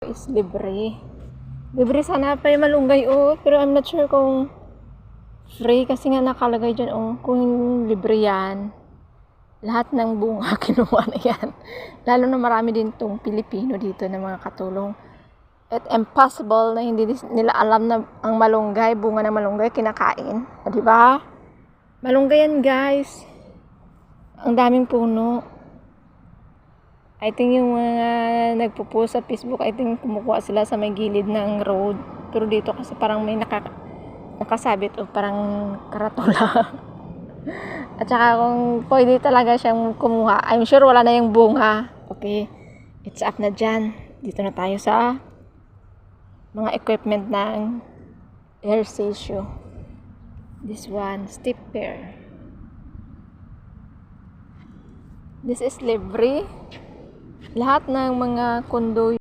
is libre. Libre sana pa yung malunggay, oh. Pero I'm not sure kung free kasi nga nakalagay dyan, oh. Kung libre yan, lahat ng bunga kinuha na yan. Lalo na marami din tong Pilipino dito na mga katulong. At impossible na hindi nila alam na ang malunggay, bunga ng malunggay, kinakain. O, diba? Malunggay yan, guys. Ang daming puno. I think yung mga nagpo-post sa Facebook, I think kumukuha sila sa may gilid ng road. Pero dito kasi parang may nakasabit o parang karatula. At saka kung pwede talaga siyang kumuha, I'm sure wala na yung bunga. Okay, it's up na dyan. Dito na tayo sa mga equipment ng ehersisyo. This one, stepper. This is libre. Lahat ng mga kondo